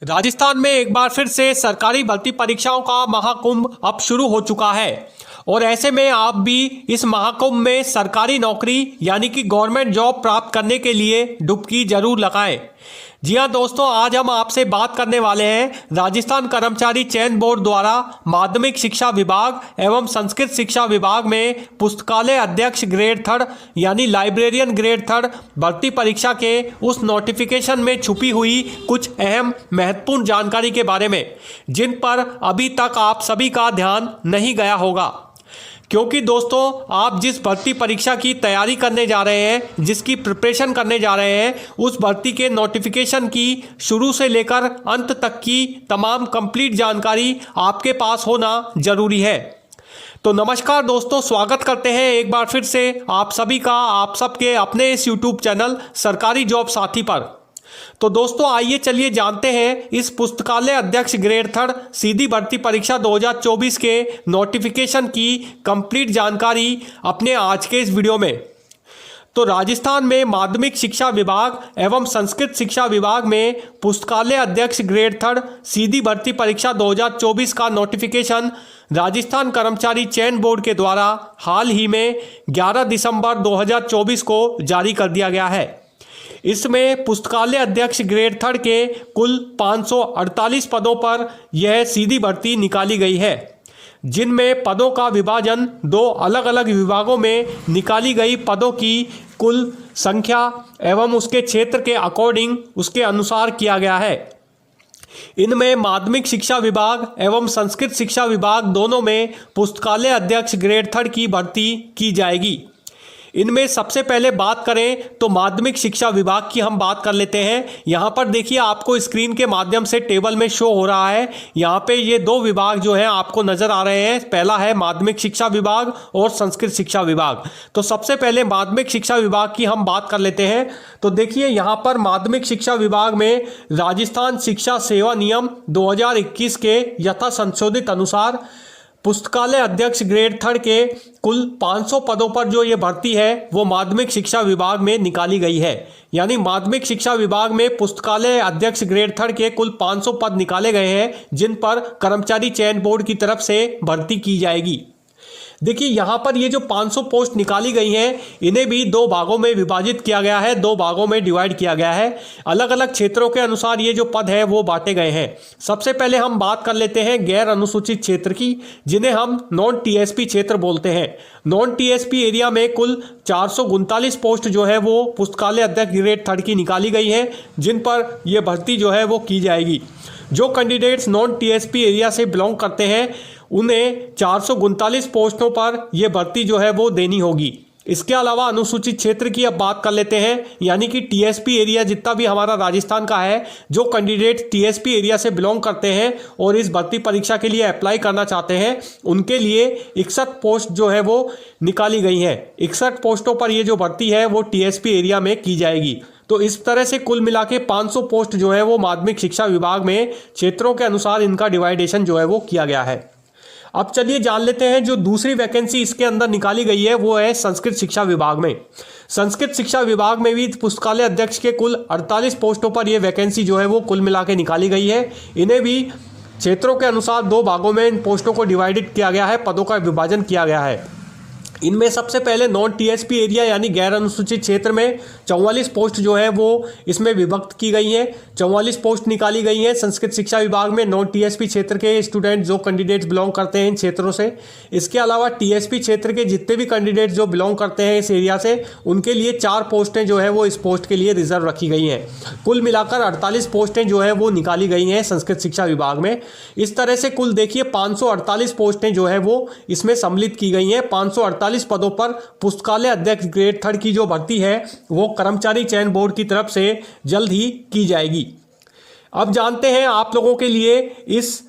राजस्थान में एक बार फिर से सरकारी भर्ती परीक्षाओं का महाकुंभ अब शुरू हो चुका है और ऐसे में आप भी इस महाकुंभ में सरकारी नौकरी यानी कि गवर्नमेंट जॉब प्राप्त करने के लिए डुबकी जरूर लगाएं। जी हां दोस्तों, आज हम आपसे बात करने वाले हैं राजस्थान कर्मचारी चयन बोर्ड द्वारा माध्यमिक शिक्षा विभाग एवं संस्कृत शिक्षा विभाग में पुस्तकालय अध्यक्ष ग्रेड 3 यानी लाइब्रेरियन ग्रेड 3 भर्ती परीक्षा के उस नोटिफिकेशन में छुपी हुई कुछ अहम महत्वपूर्ण जानकारी के बारे में, जिन पर अभी तक आप सभी का ध्यान नहीं गया होगा। क्योंकि दोस्तों, आप जिस भर्ती परीक्षा की तैयारी करने जा रहे हैं, जिसकी प्रिपरेशन करने जा रहे हैं, उस भर्ती के नोटिफिकेशन की शुरू से लेकर अंत तक की तमाम कंप्लीट जानकारी आपके पास होना जरूरी है। तो नमस्कार दोस्तों, स्वागत करते हैं एक बार फिर से आप सभी का आप सबके अपने इस YouTube चैनल सरकारी जॉब साथी पर। तो दोस्तों आइए चलिए जानते हैं इस पुस्तकालय अध्यक्ष ग्रेड 3 सीधी भर्ती परीक्षा 2024 के नोटिफिकेशन की कंप्लीट जानकारी अपने आज के इस वीडियो में। तो राजस्थान में माध्यमिक शिक्षा विभाग एवं संस्कृत शिक्षा विभाग में पुस्तकालय अध्यक्ष ग्रेड 3 सीधी भर्ती परीक्षा 2024 का नोटिफिकेशन राजस्थान कर्मचारी चयन बोर्ड के द्वारा हाल ही में 11 दिसंबर 2024 को जारी कर दिया गया है। इसमें पुस्तकालय अध्यक्ष ग्रेड 3 के कुल 548 पदों पर यह सीधी भर्ती निकाली गई है, जिनमें पदों का विभाजन दो अलग अलग विभागों में निकाली गई पदों की कुल संख्या एवं उसके क्षेत्र के अकॉर्डिंग उसके अनुसार किया गया है। इनमें माध्यमिक शिक्षा विभाग एवं संस्कृत शिक्षा विभाग दोनों में पुस्तकालय अध्यक्ष ग्रेड 3 की भर्ती की जाएगी। इनमें सबसे पहले बात करें तो माध्यमिक शिक्षा विभाग की हम बात कर लेते हैं। यहाँ पर देखिए, आपको स्क्रीन के माध्यम से टेबल में शो हो रहा है। यहाँ पे ये दो विभाग जो हैं आपको नजर आ रहे हैं। पहला है माध्यमिक शिक्षा विभाग और संस्कृत शिक्षा विभाग। तो सबसे पहले माध्यमिक शिक्षा विभाग की हम बात कर लेते हैं। तो देखिए, यहाँ पर माध्यमिक शिक्षा विभाग में राजस्थान शिक्षा सेवा नियम 2021 के यथा संशोधित अनुसार पुस्तकालय अध्यक्ष ग्रेड 3 के कुल 500 पदों पर जो ये भर्ती है वो माध्यमिक शिक्षा विभाग में निकाली गई है। यानी माध्यमिक शिक्षा विभाग में पुस्तकालय अध्यक्ष ग्रेड 3 के कुल 500 पद निकाले गए हैं, जिन पर कर्मचारी चयन बोर्ड की तरफ से भर्ती की जाएगी। देखिए, यहाँ पर ये जो 500 पोस्ट निकाली गई हैं, इन्हें भी दो भागों में विभाजित किया गया है, दो भागों में डिवाइड किया गया है। अलग अलग क्षेत्रों के अनुसार ये जो पद है वो बांटे गए हैं। सबसे पहले हम बात कर लेते हैं गैर अनुसूचित क्षेत्र की, जिन्हें हम नॉन टीएसपी क्षेत्र बोलते हैं। नॉन टीएसपी एरिया में कुल 439 पोस्ट जो है वो पुस्तकालय अध्यक्ष ग्रेड 3 की निकाली गई है, जिन पर यह भर्ती जो है वो की जाएगी। जो कैंडिडेट्स नॉन टीएसपी एरिया से बिलोंग करते हैं, उन्हें 439 पोस्टों पर यह भर्ती जो है वो देनी होगी। इसके अलावा अनुसूचित क्षेत्र की अब बात कर लेते हैं, यानी कि टीएसपी एरिया जितना भी हमारा राजस्थान का है, जो कैंडिडेट टीएसपी एरिया से बिलोंग करते हैं और इस भर्ती परीक्षा के लिए अप्लाई करना चाहते हैं, उनके लिए 61 पोस्ट जो है वो निकाली गई हैं। 61 पोस्टों पर ये जो भर्ती है वो टीएसपी एरिया में की जाएगी। तो इस तरह से कुल मिला के 500 पोस्ट जो है वो माध्यमिक शिक्षा विभाग में क्षेत्रों के अनुसार इनका डिवाइडेशन जो है वो किया गया है। अब चलिए जान लेते हैं जो दूसरी वैकेंसी इसके अंदर निकाली गई है वो है संस्कृत शिक्षा विभाग में। संस्कृत शिक्षा विभाग में भी पुस्तकालय अध्यक्ष के कुल 48 पोस्टों पर यह वैकेंसी जो है वो कुल मिला के निकाली गई है। इन्हें भी क्षेत्रों के अनुसार दो भागों में इन पोस्टों को डिवाइडेड किया गया है, पदों का विभाजन किया गया है। इनमें सबसे पहले नॉन टीएसपी एरिया यानी गैर अनुसूचित क्षेत्र में 44 पोस्ट जो है वो इसमें विभक्त की गई हैं। 44 पोस्ट निकाली गई हैं संस्कृत शिक्षा विभाग में नॉन टीएसपी क्षेत्र के स्टूडेंट जो कैंडिडेट्स बिलोंग करते हैं इन क्षेत्रों से। इसके अलावा टीएसपी क्षेत्र के जितने भी कैंडिडेट्स जो बिलोंग करते हैं इस एरिया से, उनके लिए 4 पोस्टें जो है वो इस पोस्ट के लिए रिजर्व रखी गई हैं। कुल मिलाकर 48 पोस्टें जो है वो निकाली गई हैं संस्कृत शिक्षा विभाग में। इस तरह से कुल देखिए 548 पोस्टें जो है वो इसमें सम्मिलित की गई हैं। 548 पदों पर पुस्तकालय अध्यक्ष ग्रेड 3 की जो भर्ती है वो कर्मचारी चयन बोर्ड की तरफ से जल्द ही की जाएगी। अब जानते हैं आप लोगों के लिए इस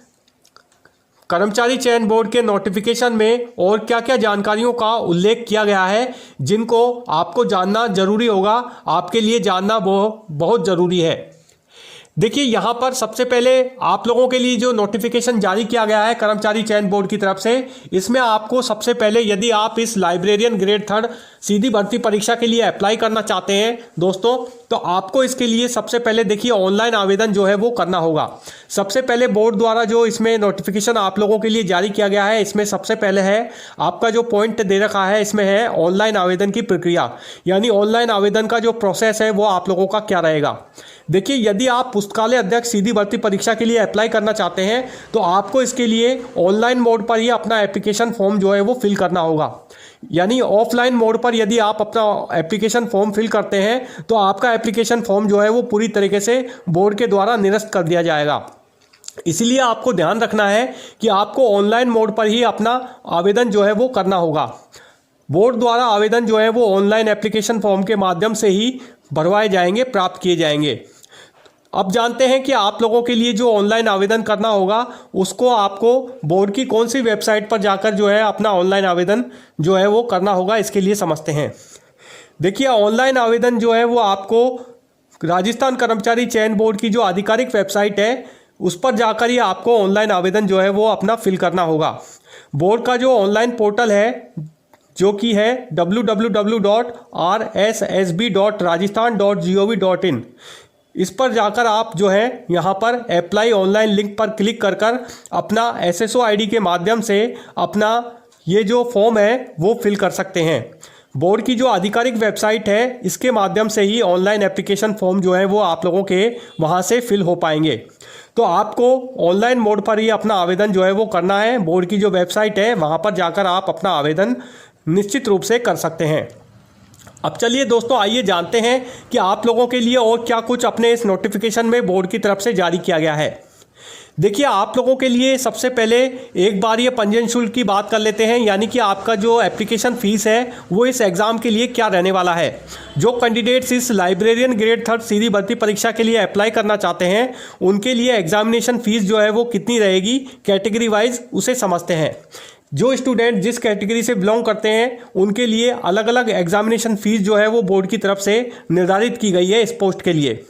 कर्मचारी चयन बोर्ड के नोटिफिकेशन में और क्या क्या जानकारियों का उल्लेख किया गया है, जिनको आपको जानना जरूरी होगा, आपके लिए जानना बहुत जरूरी है। देखिए यहाँ पर सबसे पहले आप लोगों के लिए जो नोटिफिकेशन जारी किया गया है कर्मचारी चयन बोर्ड की तरफ से, इसमें आपको सबसे पहले यदि आप इस लाइब्रेरियन ग्रेड 3 सीधी भर्ती परीक्षा के लिए अप्लाई करना चाहते हैं दोस्तों, तो आपको इसके लिए सबसे पहले देखिए ऑनलाइन आवेदन जो है वो करना होगा। सबसे पहले बोर्ड द्वारा जो इसमें नोटिफिकेशन आप लोगों के लिए जारी किया गया है, इसमें सबसे पहले है आपका जो पॉइंट दे रखा है, इसमें है ऑनलाइन आवेदन की प्रक्रिया, यानी ऑनलाइन आवेदन का जो प्रोसेस है वो आप लोगों का क्या रहेगा। देखिए यदि आप पुस्तकालय अध्यक्ष सीधी भर्ती परीक्षा के लिए अप्लाई करना चाहते हैं तो आपको इसके लिए ऑनलाइन मोड पर ही अपना एप्लीकेशन फॉर्म जो है वो फिल करना होगा। यानी ऑफलाइन मोड पर यदि आप अपना एप्लीकेशन फॉर्म फिल करते हैं तो आपका एप्लीकेशन फॉर्म जो है वो पूरी तरीके से बोर्ड के द्वारा निरस्त कर दिया जाएगा। इसलिए आपको ध्यान रखना है कि आपको ऑनलाइन मोड पर ही अपना आवेदन जो है वो करना होगा। बोर्ड द्वारा आवेदन जो है वो ऑनलाइन एप्लीकेशन फॉर्म के माध्यम से ही भरवाए जाएंगे, प्राप्त किए जाएंगे। अब जानते हैं कि आप लोगों के लिए जो ऑनलाइन आवेदन करना होगा उसको आपको बोर्ड की कौन सी वेबसाइट पर जाकर जो है अपना ऑनलाइन आवेदन जो है वो करना होगा, इसके लिए समझते हैं। देखिए ऑनलाइन आवेदन जो है वो आपको राजस्थान कर्मचारी चयन बोर्ड की जो आधिकारिक वेबसाइट है उस पर जाकर ही आपको ऑनलाइन आवेदन जो है वो अपना फिल करना होगा। बोर्ड का जो ऑनलाइन पोर्टल है जो कि है www.rssb.rajasthan.gov.in, इस पर जाकर आप जो है यहाँ पर अप्लाई ऑनलाइन लिंक पर क्लिक कर कर अपना SSO ID के माध्यम से अपना ये जो फॉर्म है वो फिल कर सकते हैं। बोर्ड की जो आधिकारिक वेबसाइट है इसके माध्यम से ही ऑनलाइन एप्लीकेशन फॉर्म जो है वो आप लोगों के वहाँ से फिल हो पाएंगे। तो आपको ऑनलाइन मोड पर ही अपना आवेदन जो है वो करना है। बोर्ड की जो वेबसाइट है वहाँ पर जाकर आप अपना आवेदन निश्चित रूप से कर सकते हैं। अब चलिए दोस्तों आइए जानते हैं कि आप लोगों के लिए और क्या कुछ अपने इस नोटिफिकेशन में बोर्ड की तरफ से जारी किया गया है। देखिए आप लोगों के लिए सबसे पहले एक बार ये पंजीयन शुल्क की बात कर लेते हैं, यानी कि आपका जो एप्लीकेशन फ़ीस है वो इस एग्ज़ाम के लिए क्या रहने वाला है। जो कैंडिडेट्स इस लाइब्रेरियन ग्रेड 3 सीधी भर्ती परीक्षा के लिए अप्लाई करना चाहते हैं उनके लिए एग्जामिनेशन फ़ीस जो है वो कितनी रहेगी कैटेगरी वाइज उसे समझते हैं। जो स्टूडेंट जिस कैटेगरी से बिलोंग करते हैं उनके लिए अलग अलग एग्जामिनेशन फ़ीस जो है वो बोर्ड की तरफ से निर्धारित की गई है इस पोस्ट के लिए।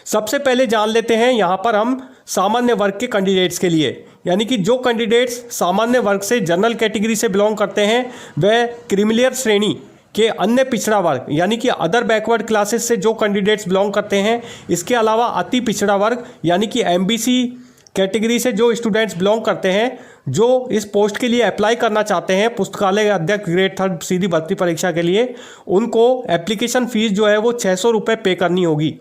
सबसे पहले जान लेते हैं यहाँ पर हम सामान्य वर्ग के कैंडिडेट्स के लिए, यानी कि जो कैंडिडेट्स सामान्य वर्ग से जनरल कैटेगरी से बिलोंग करते हैं वह क्रीमिलियर श्रेणी के अन्य पिछड़ा वर्ग यानी कि अदर बैकवर्ड क्लासेस से जो कैंडिडेट्स बिलोंग करते हैं, इसके अलावा अति पिछड़ा वर्ग यानी कि MBC कैटेगरी से जो स्टूडेंट्स बिलोंग करते हैं जो इस पोस्ट के लिए अप्लाई करना चाहते हैं पुस्तकालय अध्यक्ष ग्रेड 3 सीधी भर्ती परीक्षा के लिए, उनको एप्लीकेशन फ़ीस जो है वो 600 रुपये पे करनी होगी।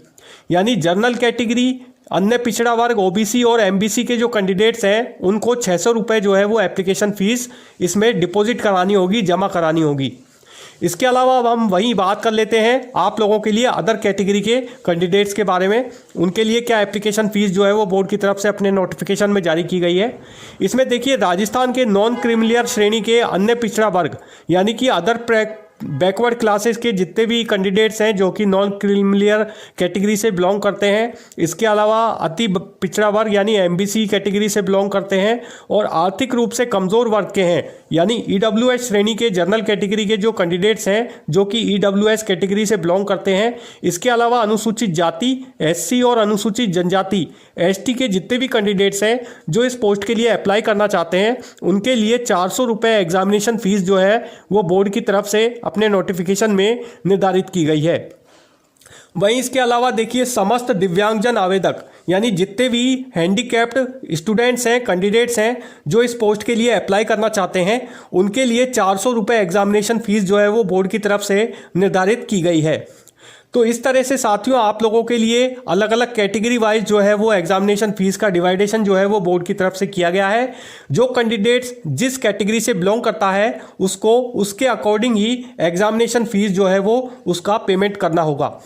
यानी जनरल कैटेगरी, अन्य पिछड़ा वर्ग, OBC और MBC के जो कैंडिडेट्स हैं उनको 600 रुपये जो है वो एप्लीकेशन फ़ीस इसमें डिपॉजिट करानी होगी, जमा करानी होगी। इसके अलावा अब हम वहीं बात कर लेते हैं आप लोगों के लिए अदर कैटेगरी के कैंडिडेट्स के बारे में। उनके लिए क्या एप्लीकेशन फ़ीस जो है वो बोर्ड की तरफ से अपने नोटिफिकेशन में जारी की गई है। इसमें देखिए राजस्थान के नॉन क्रीमिलियर श्रेणी के अन्य पिछड़ा वर्ग यानी कि अदर बैकवर्ड क्लासेस के जितने भी कैंडिडेट्स हैं जो कि नॉन क्रीमिलियर कैटेगरी से बिलोंग करते हैं, इसके अलावा अति पिछड़ा वर्ग यानी MBC कैटेगरी से बिलोंग करते हैं और आर्थिक रूप से कमज़ोर वर्ग के हैं यानी EWS श्रेणी के जनरल कैटेगरी के जो कैंडिडेट्स हैं जो कि EWS कैटेगरी से बिलोंग करते हैं, इसके अलावा अनुसूचित जाति SC और अनुसूचित जनजाति ST के जितने भी कैंडिडेट्स हैं जो इस पोस्ट के लिए अप्लाई करना चाहते हैं उनके लिए 400 रुपये एग्जामिनेशन फ़ीस जो है वो बोर्ड की तरफ से अपने नोटिफिकेशन में निर्धारित की गई है। वहीं इसके अलावा देखिए समस्त दिव्यांगजन आवेदक यानी जितने भी हैंडीकैप्ड स्टूडेंट्स हैं, कैंडिडेट्स हैं जो इस पोस्ट के लिए अप्लाई करना चाहते हैं उनके लिए 400 रुपये एग्जामिनेशन फ़ीस जो है वो बोर्ड की तरफ से निर्धारित की गई है। तो इस तरह से साथियों आप लोगों के लिए अलग अलग कैटेगरी वाइज जो है वो एग्जामिनेशन फ़ीस का डिवाइडेशन जो है वो बोर्ड की तरफ से किया गया है। जो कैंडिडेट्स जिस कैटेगरी से बिलोंग करता है उसको उसके अकॉर्डिंग ही एग्जामिनेशन फ़ीस जो है वो उसका पेमेंट करना होगा।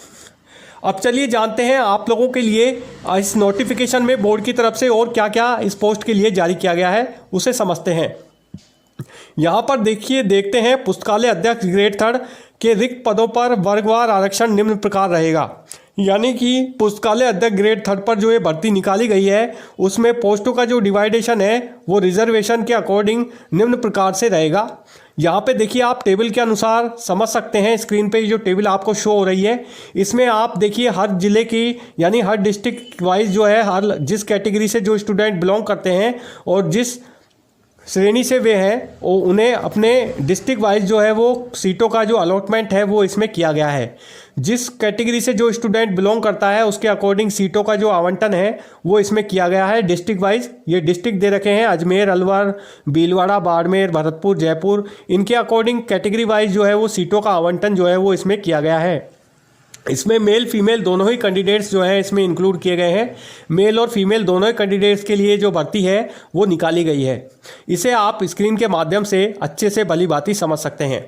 अब चलिए जानते हैं आप लोगों के लिए इस नोटिफिकेशन में बोर्ड की तरफ से और क्या क्या इस पोस्ट के लिए जारी किया गया है उसे समझते हैं। यहाँ पर देखते हैं पुस्तकालय अध्यक्ष ग्रेड 3 के रिक्त पदों पर वर्गवार आरक्षण निम्न प्रकार रहेगा। यानी कि पुस्तकालय अध्यक्ष ग्रेड 3 पर जो ये भर्ती निकाली गई है उसमें पोस्टों का जो डिवाइडेशन है वो रिजर्वेशन के अकॉर्डिंग निम्न प्रकार से रहेगा। यहाँ पे देखिए आप टेबल के अनुसार समझ सकते हैं। स्क्रीन पे जो टेबल आपको शो हो रही है इसमें आप देखिए हर जिले की यानी हर डिस्ट्रिक्ट वाइज जो है हर जिस कैटेगरी से जो स्टूडेंट बिलोंग करते हैं और जिस श्रेणी से वे हैं उन्हें अपने डिस्ट्रिक्ट वाइज जो है वो सीटों का जो अलॉटमेंट है वो इसमें किया गया है। जिस कैटेगरी से जो स्टूडेंट बिलोंग करता है उसके अकॉर्डिंग सीटों का जो आवंटन है वो इसमें किया गया है डिस्ट्रिक्ट वाइज। ये डिस्ट्रिक्ट दे रखे हैं अजमेर, अलवर, भीलवाड़ा, बाड़मेर, भरतपुर, जयपुर। इनके अकॉर्डिंग कैटेगरी वाइज जो है वो सीटों का आवंटन जो है वो इसमें किया गया है। इसमें मेल फीमेल दोनों ही कैंडिडेट्स जो है इसमें इंक्लूड किए गए हैं। मेल और फीमेल दोनों ही कैंडिडेट्स के लिए जो भर्ती है वो निकाली गई है। इसे आप स्क्रीन के माध्यम से अच्छे से भली भांति समझ सकते हैं।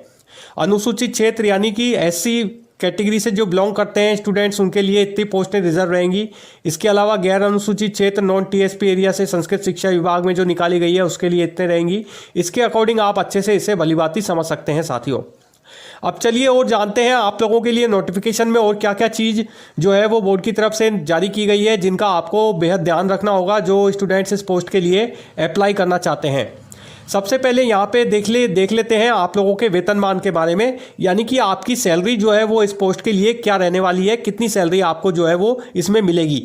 अनुसूचित क्षेत्र यानी कि एससी कैटेगरी से जो बिलोंग करते हैं स्टूडेंट्स उनके लिए इतनी पोस्टें रिजर्व रहेंगी। इसके अलावा गैर अनुसूचित क्षेत्र नॉन टीएसपी एरिया से संस्कृत शिक्षा विभाग में जो निकाली गई है उसके लिए इतने रहेंगी। इसके अकॉर्डिंग आप अच्छे से इसे भली भांति समझ सकते हैं साथियों। अब चलिए और जानते हैं आप लोगों के लिए नोटिफिकेशन में और क्या क्या चीज़ जो है वो बोर्ड की तरफ से जारी की गई है जिनका आपको बेहद ध्यान रखना होगा जो स्टूडेंट्स इस पोस्ट के लिए अप्लाई करना चाहते हैं। सबसे पहले यहाँ पे देख लेते हैं आप लोगों के वेतनमान के बारे में, यानी कि आपकी सैलरी जो है वो इस पोस्ट के लिए क्या रहने वाली है, कितनी सैलरी आपको जो है वो इसमें मिलेगी।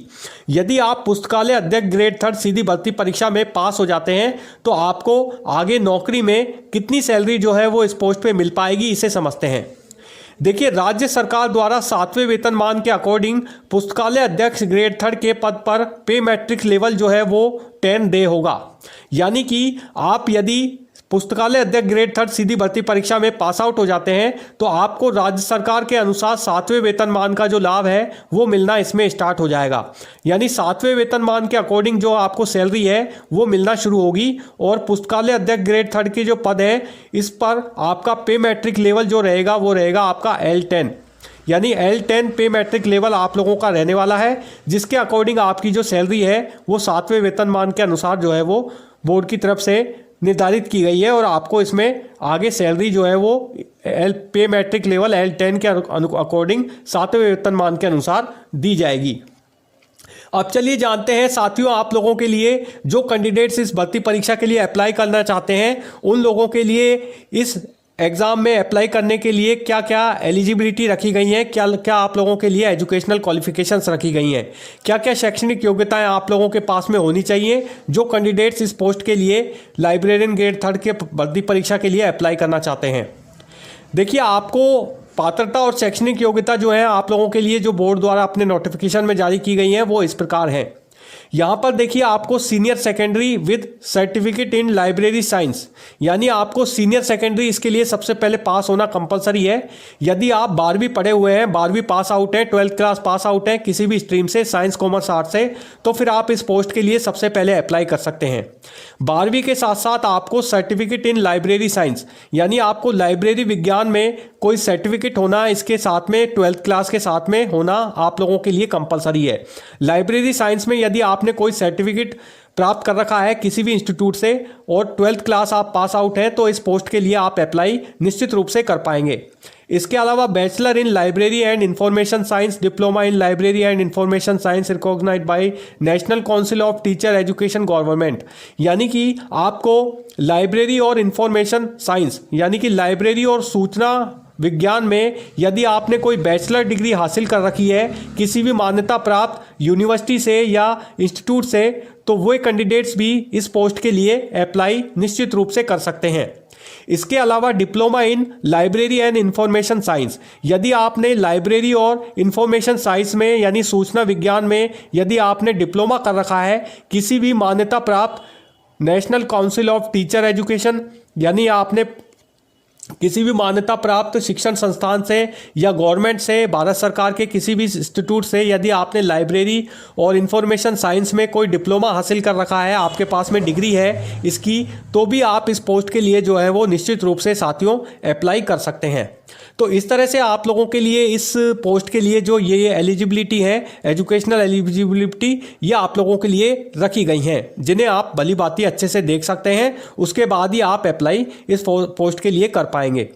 यदि आप पुस्तकालय अध्यक्ष ग्रेड 3 सीधी भर्ती परीक्षा में पास हो जाते हैं तो आपको आगे नौकरी में कितनी सैलरी जो है वो इस पोस्ट पे मिल पाएगी, इसे समझते हैं। देखिए, राज्य सरकार द्वारा 7वें वेतनमान के अकॉर्डिंग पुस्तकालय अध्यक्ष ग्रेड 3 के पद पर पे मैट्रिक लेवल जो है वो 10 डे होगा। यानी कि आप यदि पुस्तकालय अध्यक्ष ग्रेड 3 सीधी भर्ती परीक्षा में पास आउट हो जाते हैं तो आपको राज्य सरकार के अनुसार 7वें वेतनमान का जो लाभ है वो मिलना इसमें स्टार्ट हो जाएगा। यानी 7वें वेतनमान के अकॉर्डिंग जो आपको सैलरी है वो मिलना शुरू होगी। और पुस्तकालय अध्यक्ष ग्रेड 3 के जो पद है इस पर आपका पे मैट्रिक लेवल जो रहेगा वो रहेगा आपका L10, यानी L10 पे मैट्रिक लेवल आप लोगों का रहने वाला है, जिसके अकॉर्डिंग आपकी जो सैलरी है वो 7वें वेतनमान के अनुसार जो है वो बोर्ड की तरफ से निर्धारित की गई है और आपको इसमें आगे सैलरी जो है वो पे मैट्रिक लेवल L10 के अकॉर्डिंग 7वें वेतनमान के अनुसार दी जाएगी। अब चलिए जानते हैं साथियों, आप लोगों के लिए जो कैंडिडेट्स इस भर्ती परीक्षा के लिए अप्लाई करना चाहते हैं उन लोगों के लिए इस एग्ज़ाम में अप्लाई करने के लिए क्या क्या एलिजिबिलिटी रखी गई है, क्या क्या आप लोगों के लिए एजुकेशनल क्वालिफिकेशंस रखी गई हैं, क्या क्या शैक्षणिक योग्यताएं आप लोगों के पास में होनी चाहिए जो कैंडिडेट्स इस पोस्ट के लिए लाइब्रेरियन ग्रेड 3 के भर्ती परीक्षा के लिए अप्लाई करना चाहते हैं। देखिए, आपको पात्रता और शैक्षणिक योग्यता जो है आप लोगों के लिए जो बोर्ड द्वारा अपने नोटिफिकेशन में जारी की गई है वो इस प्रकार है। यहाँ पर देखिए, आपको senior secondary with certificate in library science, यानी आपको सीनियर सेकेंडरी इसके लिए सबसे पहले पास होना कंपलसरी है। यदि आप 12वीं पढ़े हुए हैं, 12वीं पास आउट हैं, 12th क्लास पास आउट हैं किसी भी स्ट्रीम से, साइंस, कॉमर्स, आर्ट्स से, तो फिर आप इस पोस्ट के लिए सबसे पहले अप्लाई कर सकते हैं। 12वीं के साथ साथ आपको सर्टिफिकेट इन लाइब्रेरी साइंस, यानी आपको लाइब्रेरी विज्ञान में कोई सर्टिफिकेट होना, इसके साथ में 12th क्लास के साथ में होना आप लोगों के लिए कंपलसरी है। लाइब्रेरी साइंस में यदि आपने कोई सर्टिफिकेट प्राप्त कर रखा है किसी भी इंस्टीट्यूट से और 12th क्लास आप पास आउट हैं तो इस पोस्ट के लिए आप अप्लाई निश्चित रूप से कर पाएंगे। इसके अलावा bachelor in library and information science, diploma in library and information science recognised by national council of teacher education government, यानी कि आपको लाइब्रेरी और इंफॉर्मेशन साइंस यानी कि लाइब्रेरी और सूचना विज्ञान में यदि आपने कोई बैचलर डिग्री हासिल कर रखी है किसी भी मान्यता प्राप्त यूनिवर्सिटी से या इंस्टीट्यूट से, तो वो कैंडिडेट्स भी इस पोस्ट के लिए अप्लाई निश्चित रूप से कर सकते हैं। इसके अलावा diploma in library and information science, यदि आपने लाइब्रेरी और इंफॉर्मेशन साइंस में यानी सूचना विज्ञान में यदि आपने डिप्लोमा कर रखा है किसी भी मान्यता प्राप्त national council of teacher education, यानी आपने किसी भी मान्यता प्राप्त शिक्षण संस्थान से या गवर्नमेंट से, भारत सरकार के किसी भी इंस्टीट्यूट से यदि आपने लाइब्रेरी और इंफॉर्मेशन साइंस में कोई डिप्लोमा हासिल कर रखा है, आपके पास में डिग्री है इसकी, तो भी आप इस पोस्ट के लिए जो है वो निश्चित रूप से साथियों अप्लाई कर सकते हैं। तो इस तरह से आप लोगों के लिए इस पोस्ट के लिए जो ये एलिजिबिलिटी है, एजुकेशनल एलिजिबिलिटी, ये आप लोगों के लिए रखी गई हैं जिन्हें आप भली भांति अच्छे से देख सकते हैं। उसके बाद ही आप अप्लाई इस पोस्ट के लिए कर पाएंगे।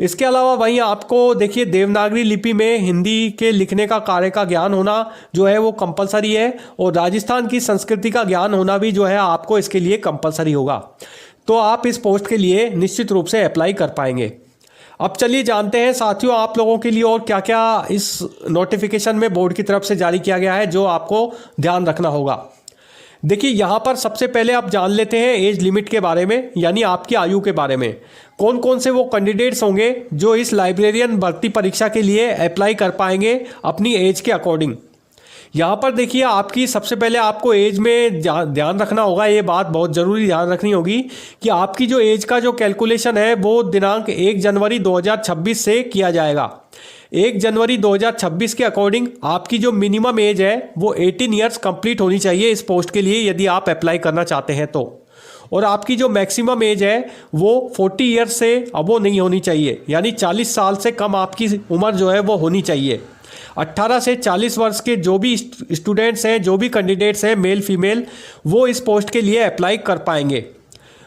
इसके अलावा वहीं आपको देखिए देवनागरी लिपि में हिंदी के लिखने का कार्य का ज्ञान होना जो है वो कंपलसरी है और राजस्थान की संस्कृति का ज्ञान होना भी जो है आपको इसके लिए कंपलसरी होगा। तो आप इस पोस्ट के लिए निश्चित रूप से अप्लाई कर पाएंगे। अब चलिए जानते हैं साथियों आप लोगों के लिए और क्या क्या इस नोटिफिकेशन में बोर्ड की तरफ से जारी किया गया है जो आपको ध्यान रखना होगा। देखिए यहाँ पर सबसे पहले आप जान लेते हैं एज लिमिट के बारे में, यानी आपकी आयु के बारे में। कौन कौन से वो कैंडिडेट्स होंगे जो इस लाइब्रेरियन भर्ती परीक्षा के लिए अप्लाई कर पाएंगे अपनी एज के अकॉर्डिंग। यहाँ पर देखिए आपकी सबसे पहले आपको एज में ध्यान रखना होगा, ये बात बहुत ज़रूरी ध्यान रखनी होगी कि आपकी जो एज का जो कैलकुलेशन है वो दिनांक 1 जनवरी 2026 से किया जाएगा। 1 जनवरी 2026 के अकॉर्डिंग आपकी जो मिनिमम एज है वो 18 ईयर्स कंप्लीट होनी चाहिए इस पोस्ट के लिए यदि आप अप्लाई करना चाहते हैं तो। और आपकी जो मैक्सिमम एज है वो 40 ईयर्स से अबो नहीं होनी चाहिए, यानी 40 साल से कम आपकी उम्र जो है वो होनी चाहिए। 18 से 40 वर्ष के जो भी स्टूडेंट्स हैं, जो भी कैंडिडेट्स हैं मेल फीमेल, वो इस पोस्ट के लिए अप्लाई कर पाएंगे।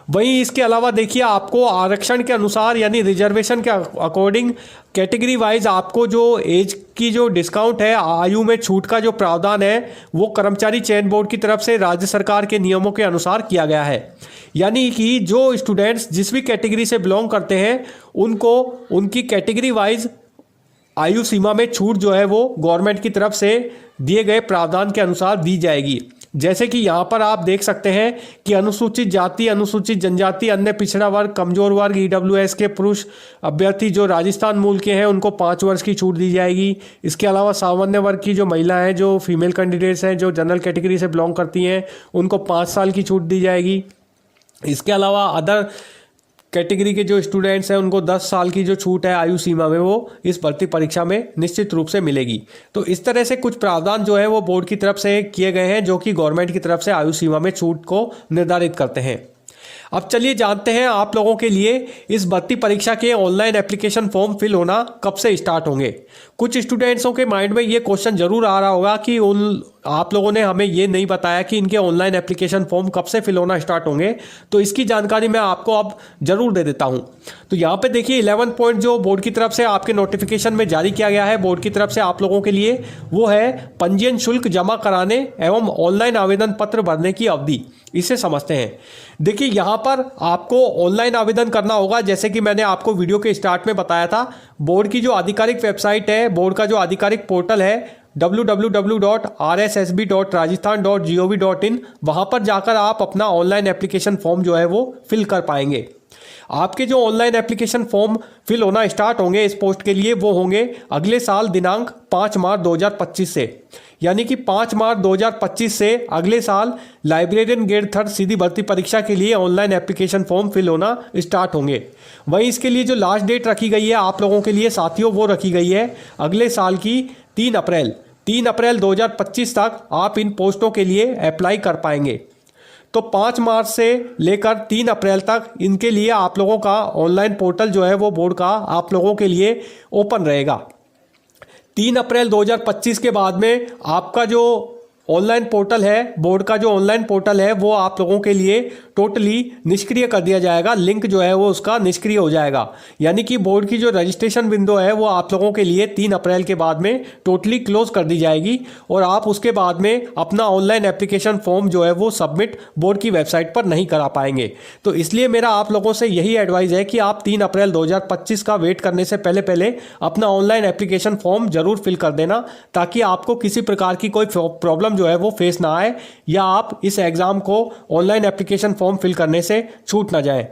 वहीं इसके अलावा देखिए आपको आरक्षण के अनुसार यानी रिजर्वेशन के अकॉर्डिंग कैटेगरी वाइज आपको जो एज की जो डिस्काउंट है, आयु में छूट का जो प्रावधान है वो कर्मचारी चयन बोर्ड की तरफ से राज्य सरकार के नियमों के अनुसार किया गया है। यानी कि जो स्टूडेंट्स जिस भी कैटेगरी से बिलोंग करते हैं उनको उनकी कैटेगरी वाइज आयु सीमा में छूट जो है वो गवर्नमेंट की तरफ से दिए गए प्रावधान के अनुसार दी जाएगी। जैसे कि यहाँ पर आप देख सकते हैं कि अनुसूचित जाति, अनुसूचित जनजाति, अन्य पिछड़ा वर्ग, कमजोर वर्ग, ईडब्ल्यूएस के पुरुष अभ्यर्थी जो राजस्थान मूल के हैं उनको 5 वर्ष की छूट दी जाएगी। इसके अलावा सामान्य वर्ग की जो महिला हैं, जो फीमेल कैंडिडेट्स हैं, जो जनरल कैटेगरी से बिलोंग करती हैं, उनको 5 साल की छूट दी जाएगी। इसके अलावा अदर कैटेगरी के जो स्टूडेंट्स हैं उनको 10 साल की जो छूट है आयु सीमा में वो इस भर्ती परीक्षा में निश्चित रूप से मिलेगी। तो इस तरह से कुछ प्रावधान जो है वो बोर्ड की तरफ से किए गए हैं जो कि गवर्नमेंट की तरफ से आयु सीमा में छूट को निर्धारित करते हैं। अब चलिए जानते हैं आप लोगों के लिए इस भर्ती परीक्षा के ऑनलाइन एप्लीकेशन फॉर्म फिल होना कब से स्टार्ट होंगे। कुछ स्टूडेंट्सों के माइंड में ये क्वेश्चन जरूर आ रहा होगा कि आप लोगों ने हमें ये नहीं बताया कि इनके ऑनलाइन एप्लीकेशन फॉर्म कब से फिल होना स्टार्ट होंगे, तो इसकी जानकारी मैं आपको अब जरूर दे देता हूं। तो यहाँ पे देखिए 11 पॉइंट जो बोर्ड की तरफ से आपके नोटिफिकेशन में जारी किया गया है बोर्ड की तरफ से आप लोगों के लिए, वो है पंजीयन शुल्क जमा कराने एवं ऑनलाइन आवेदन पत्र भरने की अवधि। इसे समझते हैं। देखिए यहाँ पर आपको ऑनलाइन आवेदन करना होगा, जैसे कि मैंने आपको वीडियो के स्टार्ट में बताया था। बोर्ड की जो आधिकारिक वेबसाइट है, बोर्ड का जो आधिकारिक पोर्टल है www.rssb.rajasthan.gov.in, वहाँ पर जाकर आप अपना ऑनलाइन एप्लीकेशन फॉर्म जो है वो फिल कर पाएंगे। आपके जो ऑनलाइन एप्लीकेशन फॉर्म फिल होना स्टार्ट होंगे इस पोस्ट के लिए वो होंगे अगले साल दिनांक 5 मार्च 2025 से। यानी कि 5 मार्च 2025 से अगले साल लाइब्रेरियन ग्रेड 3 सीधी भर्ती परीक्षा के लिए ऑनलाइन एप्लीकेशन फॉर्म फिल होना स्टार्ट होंगे। वहीं इसके लिए जो लास्ट डेट रखी गई है आप लोगों के लिए साथियों, वो रखी गई है अगले साल की 3 अप्रैल 2025 तक आप इन पोस्टों के लिए अप्लाई कर पाएंगे। तो 5 मार्च से लेकर 3 अप्रैल तक इनके लिए आप लोगों का ऑनलाइन पोर्टल जो है वो बोर्ड का आप लोगों के लिए ओपन रहेगा। 3 अप्रैल 2025 के बाद में आपका जो ऑनलाइन पोर्टल है, बोर्ड का जो ऑनलाइन पोर्टल है वो आप लोगों के लिए टोटली निष्क्रिय कर दिया जाएगा। लिंक जो है वो उसका निष्क्रिय हो जाएगा। यानी कि बोर्ड की जो रजिस्ट्रेशन विंडो है वो आप लोगों के लिए 3 अप्रैल के बाद में टोटली क्लोज कर दी जाएगी और आप उसके बाद में अपना ऑनलाइन एप्लीकेशन फॉर्म जो है वो सबमिट बोर्ड की वेबसाइट पर नहीं करा पाएंगे। तो इसलिए मेरा आप लोगों से यही एडवाइस है कि आप 3 अप्रैल 2025 का वेट करने से पहले अपना ऑनलाइन एप्लीकेशन फॉर्म जरूर फिल कर देना, ताकि आपको किसी प्रकार की कोई प्रॉब्लम जो है वो फेस ना आए या आप इस एग्जाम को ऑनलाइन एप्लीकेशन फॉर्म फिल करने से छूट ना जाए।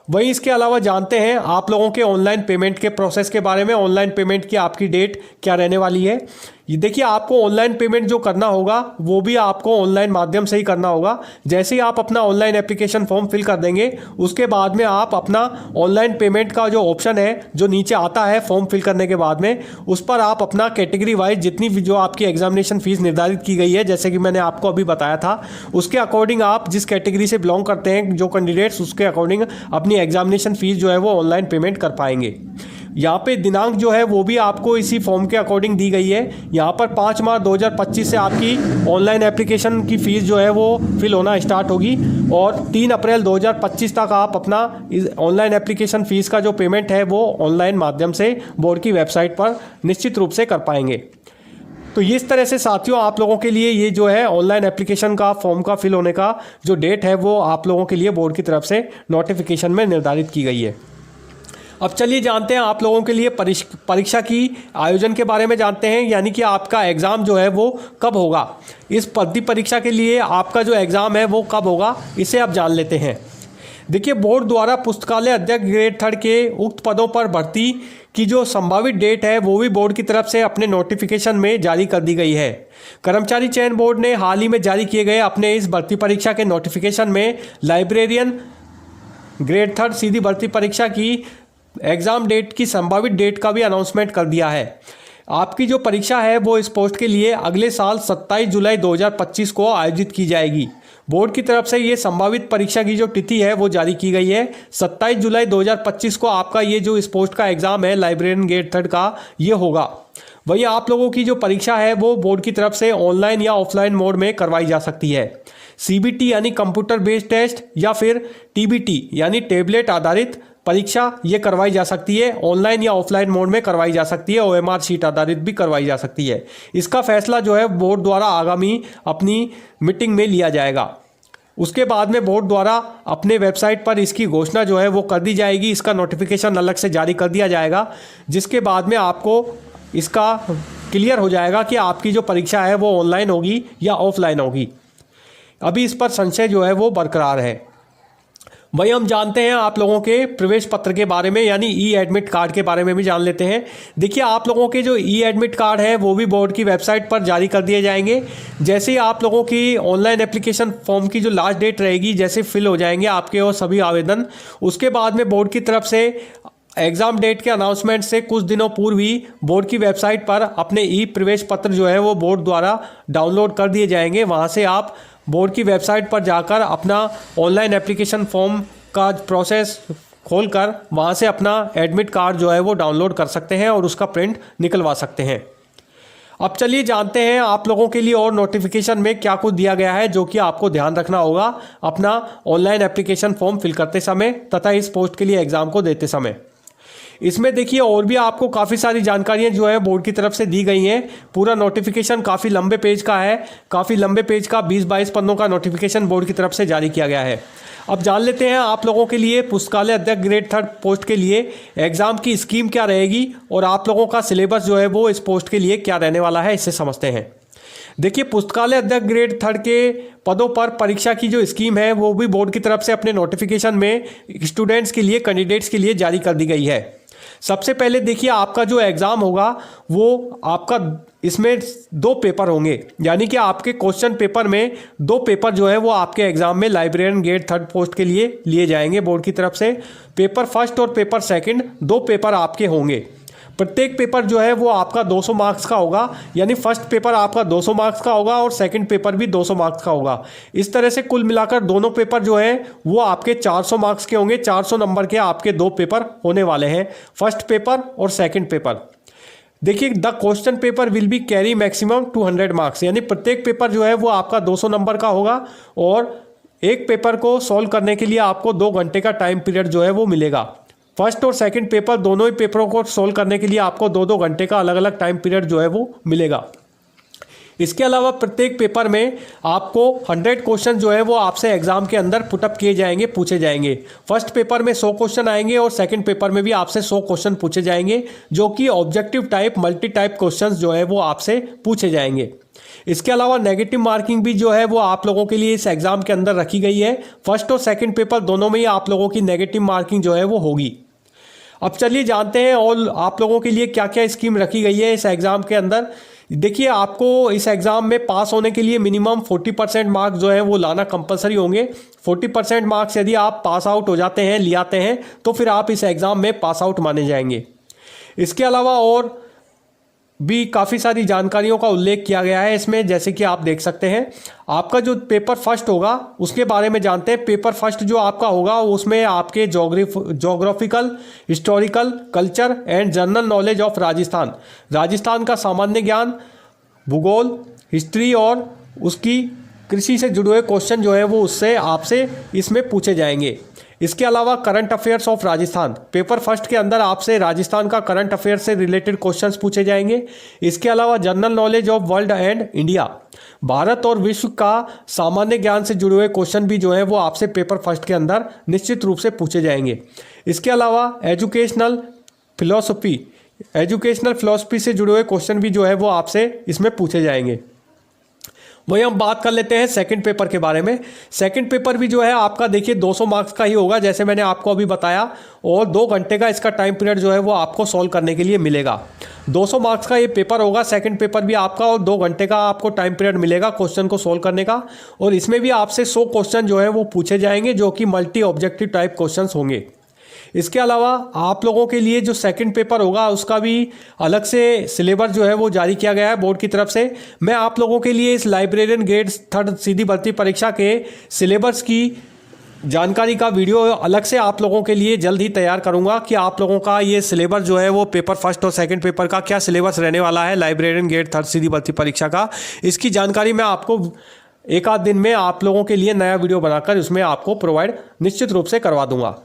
वहीं इसके अलावा जानते हैं आप लोगों के ऑनलाइन पेमेंट के प्रोसेस के बारे में। ऑनलाइन पेमेंट की आपकी डेट क्या रहने वाली है, ये देखिए आपको ऑनलाइन पेमेंट जो करना होगा वो भी आपको ऑनलाइन माध्यम से ही करना होगा। जैसे ही आप अपना ऑनलाइन एप्लीकेशन फॉर्म फिल कर देंगे उसके बाद में आप अपना ऑनलाइन पेमेंट का जो ऑप्शन है जो नीचे आता है फॉर्म फिल करने के बाद में, उस पर आप अपना कैटेगरी वाइज जितनी भी जो आपकी एग्जामिनेशन फीस निर्धारित की गई है, जैसे कि मैंने आपको अभी बताया था, उसके अकॉर्डिंग आप जिस कैटेगरी से बिलोंग करते हैं जो कैंडिडेट्स, उसके अकॉर्डिंग अपनी एग्जामिनेशन फीस जो है वो ऑनलाइन पेमेंट कर पाएंगे। यहाँ पे दिनांक जो है वो भी आपको इसी फॉर्म के अकॉर्डिंग दी गई है। यहाँ पर 5 मार्च 2025 से आपकी ऑनलाइन एप्लीकेशन की फ़ीस जो है वो फिल होना स्टार्ट होगी और 3 अप्रैल 2025 तक आप अपना ऑनलाइन एप्लीकेशन फ़ीस का जो पेमेंट है वो ऑनलाइन माध्यम से बोर्ड की वेबसाइट पर निश्चित रूप से कर पाएंगे। तो इस तरह से साथियों आप लोगों के लिए ये जो है ऑनलाइन एप्लीकेशन का फॉर्म का फिल होने का जो डेट है वो आप लोगों के लिए बोर्ड की तरफ से नोटिफिकेशन में निर्धारित की गई है। अब चलिए जानते हैं आप लोगों के लिए परीक्षा की आयोजन के बारे में जानते हैं, यानी कि आपका एग्ज़ाम जो है वो कब होगा। इस भर्ती परीक्षा के लिए आपका जो एग्ज़ाम है वो कब होगा, इसे आप जान लेते हैं। देखिए, बोर्ड द्वारा पुस्तकालय अध्यक्ष ग्रेड 3 के उक्त पदों पर भर्ती की जो संभावित डेट है वो भी बोर्ड की तरफ से अपने नोटिफिकेशन में जारी कर दी गई है। कर्मचारी चयन बोर्ड ने हाल ही में जारी किए गए अपने इस भर्ती परीक्षा के नोटिफिकेशन में लाइब्रेरियन ग्रेड 3 सीधी भर्ती परीक्षा की एग्ज़ाम डेट की संभावित डेट का भी अनाउंसमेंट कर दिया है। आपकी जो परीक्षा है वो इस पोस्ट के लिए अगले साल 27 जुलाई 2025 को आयोजित की जाएगी। बोर्ड की तरफ से ये संभावित परीक्षा की जो तिथि है वो जारी की गई है। 27 जुलाई 2025 को आपका ये जो इस पोस्ट का एग्ज़ाम है लाइब्रेरियन ग्रेड 3 का ये होगा। वहीं आप लोगों की जो परीक्षा है वो बोर्ड की तरफ से ऑनलाइन या ऑफलाइन मोड में करवाई जा सकती है। CBT यानी कंप्यूटर बेस्ड टेस्ट या फिर TBT यानी टेबलेट आधारित परीक्षा ये करवाई जा सकती है। ऑनलाइन या ऑफलाइन मोड में करवाई जा सकती है। OMR शीट आधारित भी करवाई जा सकती है। इसका फैसला जो है बोर्ड द्वारा आगामी अपनी मीटिंग में लिया जाएगा। उसके बाद में बोर्ड द्वारा अपने वेबसाइट पर इसकी घोषणा जो है वो कर दी जाएगी। इसका नोटिफिकेशन अलग से जारी कर दिया जाएगा, जिसके बाद में आपको इसका क्लियर हो जाएगा कि आपकी जो परीक्षा है वो ऑनलाइन होगी या ऑफलाइन होगी। अभी इस पर संशय जो है वो बरकरार है। वही हम जानते हैं आप लोगों के प्रवेश पत्र के बारे में, यानी E-एडमिट कार्ड के बारे में भी जान लेते हैं। देखिए, आप लोगों के जो E-एडमिट कार्ड है वो भी बोर्ड की वेबसाइट पर जारी कर दिए जाएंगे। जैसे ही आप लोगों की ऑनलाइन एप्लीकेशन फॉर्म की जो लास्ट डेट रहेगी, जैसे फिल हो जाएंगे आपके और सभी आवेदन, उसके बाद में बोर्ड की तरफ से एग्ज़ाम डेट के अनाउंसमेंट से कुछ दिनों पूर्व ही बोर्ड की वेबसाइट पर अपने प्रवेश पत्र जो है वो बोर्ड द्वारा डाउनलोड कर दिए जाएंगे। वहाँ से आप बोर्ड की वेबसाइट पर जाकर अपना ऑनलाइन एप्लीकेशन फॉर्म का प्रोसेस खोलकर वहाँ से अपना एडमिट कार्ड जो है वो डाउनलोड कर सकते हैं और उसका प्रिंट निकलवा सकते हैं। अब चलिए जानते हैं आप लोगों के लिए और नोटिफिकेशन में क्या कुछ दिया गया है जो कि आपको ध्यान रखना होगा अपना ऑनलाइन एप्लीकेशन फॉर्म फिल करते समय तथा इस पोस्ट के लिए एग्ज़ाम को देते समय। इसमें देखिए और भी आपको काफ़ी सारी जानकारियां जो है बोर्ड की तरफ से दी गई हैं। पूरा नोटिफिकेशन काफ़ी लंबे पेज का है, काफ़ी लंबे पेज का 20-22 पन्नों का नोटिफिकेशन बोर्ड की तरफ से जारी किया गया है। अब जान लेते हैं आप लोगों के लिए पुस्तकालय अध्यक्ष ग्रेड 3 पोस्ट के लिए एग्ज़ाम की स्कीम क्या रहेगी और आप लोगों का सिलेबस जो है वो इस पोस्ट के लिए क्या रहने वाला है, इससे समझते हैं। देखिए, पुस्तकालय अध्यक्ष ग्रेड 3 के पदों पर परीक्षा की जो स्कीम है वो भी बोर्ड की तरफ से अपने नोटिफिकेशन में स्टूडेंट्स के लिए, कैंडिडेट्स के लिए जारी कर दी गई है। सबसे पहले देखिए, आपका जो एग्ज़ाम होगा वो आपका इसमें 2 पेपर होंगे, यानी कि आपके क्वेश्चन पेपर में 2 पेपर जो है वो आपके एग्ज़ाम में लाइब्रेरियन ग्रेड 3 पोस्ट के लिए लिए जाएंगे बोर्ड की तरफ से। पेपर फर्स्ट और पेपर सेकंड 2 पेपर आपके होंगे। प्रत्येक पेपर जो है वो आपका 200 मार्क्स का होगा, यानी फर्स्ट पेपर आपका 200 मार्क्स का होगा और सेकंड पेपर भी 200 मार्क्स का होगा। इस तरह से कुल मिलाकर दोनों पेपर जो है वो आपके 400 मार्क्स के होंगे। 400 नंबर के आपके 2 पेपर होने वाले हैं, फर्स्ट पेपर और सेकंड पेपर। देखिए, the question paper will be carry maximum 200 marks, यानी प्रत्येक पेपर जो है वो आपका 200 नंबर का होगा और एक पेपर को सॉल्व करने के लिए आपको 2 घंटे का टाइम पीरियड जो है वो मिलेगा। फर्स्ट और सेकंड पेपर दोनों ही पेपरों को सोल्व करने के लिए आपको 2-2 घंटे का अलग अलग टाइम पीरियड जो है वो मिलेगा। इसके अलावा प्रत्येक पेपर में आपको 100 क्वेश्चन जो है वो आपसे एग्जाम के अंदर पुटअप किए जाएंगे, पूछे जाएंगे। फर्स्ट पेपर में 100 क्वेश्चन आएंगे और सेकंड पेपर में भी आपसे 100 क्वेश्चन पूछे जाएंगे, जो कि objective type, multi type questions जो है वो आपसे पूछे जाएंगे। इसके अलावा नेगेटिव मार्किंग भी जो है वो आप लोगों के लिए इस एग्जाम के अंदर रखी गई है। फर्स्ट और सेकंड पेपर दोनों में ही आप लोगों की नेगेटिव मार्किंग जो है वो होगी। अब चलिए जानते हैं और आप लोगों के लिए क्या क्या स्कीम रखी गई है इस एग्जाम के अंदर। देखिए, आपको इस एग्जाम में पास होने के लिए मिनिमम 40% मार्क्स जो है वो लाना कंपलसरी होंगे। 40% मार्क्स यदि आप पास आउट हो जाते हैं, ले आते हैं, तो फिर आप इस एग्जाम में पास आउट माने जाएंगे। इसके अलावा और भी काफ़ी सारी जानकारियों का उल्लेख किया गया है इसमें, जैसे कि आप देख सकते हैं। आपका जो पेपर फर्स्ट होगा उसके बारे में जानते हैं। पेपर फर्स्ट जो आपका होगा उसमें आपके geographical, historical, culture and general knowledge of Rajasthan का सामान्य ज्ञान, भूगोल, हिस्ट्री और उसकी कृषि से जुड़े हुए क्वेश्चन जो है वो उससे आपसे इसमें पूछे जाएंगे। इसके अलावा current affairs of Rajasthan, paper first के अंदर आपसे राजस्थान का करंट अफेयर से रिलेटेड क्वेश्चंस पूछे जाएंगे। इसके अलावा general knowledge of world and India, Bharat और विश्व का सामान्य ज्ञान से जुड़े हुए क्वेश्चन भी जो है वो आपसे पेपर फर्स्ट के अंदर निश्चित रूप से पूछे जाएंगे। इसके अलावा एजुकेशनल फिलॉसफी से जुड़े हुए क्वेश्चन भी जो है वो आपसे इसमें पूछे जाएंगे। वही हम बात कर लेते हैं सेकंड पेपर के बारे में। सेकंड पेपर भी जो है आपका देखिए 200 मार्क्स का ही होगा, जैसे मैंने आपको अभी बताया, और 2 घंटे का इसका टाइम पीरियड जो है वो आपको सॉल्व करने के लिए मिलेगा। 200 मार्क्स का ये पेपर होगा, सेकंड पेपर भी आपका, और 2 घंटे का आपको टाइम पीरियड मिलेगा क्वेश्चन को सॉल्व करने का। और इसमें भी आपसे 100 क्वेश्चन जो है वो पूछे जाएंगे, जो कि मल्टी ऑब्जेक्टिव टाइप क्वेश्चन होंगे। इसके अलावा आप लोगों के लिए जो सेकंड पेपर होगा उसका भी अलग से सिलेबस जो है वो जारी किया गया है बोर्ड की तरफ से। मैं आप लोगों के लिए इस लाइब्रेरियन ग्रेड 3 सीधी भर्ती परीक्षा के सिलेबस की जानकारी का वीडियो अलग से आप लोगों के लिए जल्द ही तैयार करूंगा कि आप लोगों का ये सिलेबस जो है वो पेपर फर्स्ट और सेकंड पेपर का क्या सिलेबस रहने वाला है लाइब्रेरियन ग्रेड 3 सीधी भर्ती परीक्षा का। इसकी जानकारी मैं आपको एक आध दिन में आप लोगों के लिए नया वीडियो बनाकर उसमें आपको प्रोवाइड निश्चित रूप से करवा दूंगा।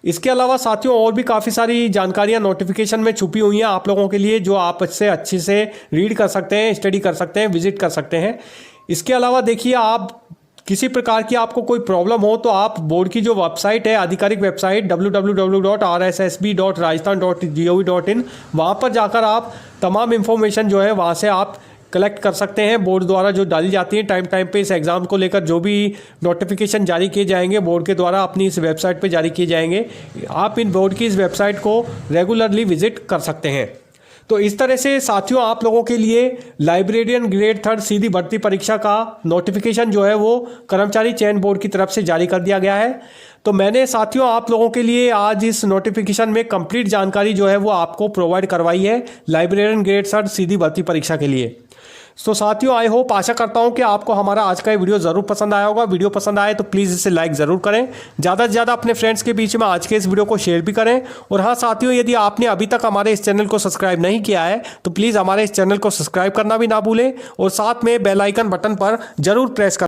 इसके अलावा साथियों और भी काफ़ी सारी जानकारियां नोटिफिकेशन में छुपी हुई हैं आप लोगों के लिए, जो आप इससे अच्छे से रीड कर सकते हैं, स्टडी कर सकते हैं, विजिट कर सकते हैं। इसके अलावा देखिए, आप किसी प्रकार की आपको कोई प्रॉब्लम हो तो आप बोर्ड की जो वेबसाइट है, आधिकारिक वेबसाइट www.rssb.rajasthan.gov.in, वहाँ पर जाकर आप तमाम इन्फॉर्मेशन जो है वहाँ से आप कलेक्ट कर सकते हैं। बोर्ड द्वारा जो डाली जाती है टाइम पे इस एग्ज़ाम को लेकर जो भी नोटिफिकेशन जारी किए जाएंगे बोर्ड के द्वारा अपनी इस वेबसाइट पे जारी किए जाएंगे, आप इन बोर्ड की इस वेबसाइट को रेगुलरली विजिट कर सकते हैं। तो इस तरह से साथियों आप लोगों के लिए लाइब्रेरियन ग्रेड 3 सीधी भर्ती परीक्षा का नोटिफिकेशन जो है वो कर्मचारी चयन बोर्ड की तरफ से जारी कर दिया गया है। तो मैंने साथियों आप लोगों के लिए आज इस नोटिफिकेशन में कंप्लीट जानकारी जो है वो आपको प्रोवाइड करवाई है लाइब्रेरियन ग्रेड 3 सीधी भर्ती परीक्षा के लिए। तो साथियों आई होप, आशा करता हूं कि आपको हमारा आज का ये वीडियो ज़रूर पसंद आया होगा। वीडियो पसंद आए तो प्लीज़ इसे लाइक ज़रूर करें, ज़्यादा से ज़्यादा अपने फ्रेंड्स के बीच में आज के इस वीडियो को शेयर भी करें। और हाँ साथियों, यदि आपने अभी तक हमारे इस चैनल को सब्सक्राइब नहीं किया है तो प्लीज़ हमारे इस चैनल को सब्सक्राइब करना भी ना भूलें और साथ में बेल आइकन बटन पर जरूर प्रेस कर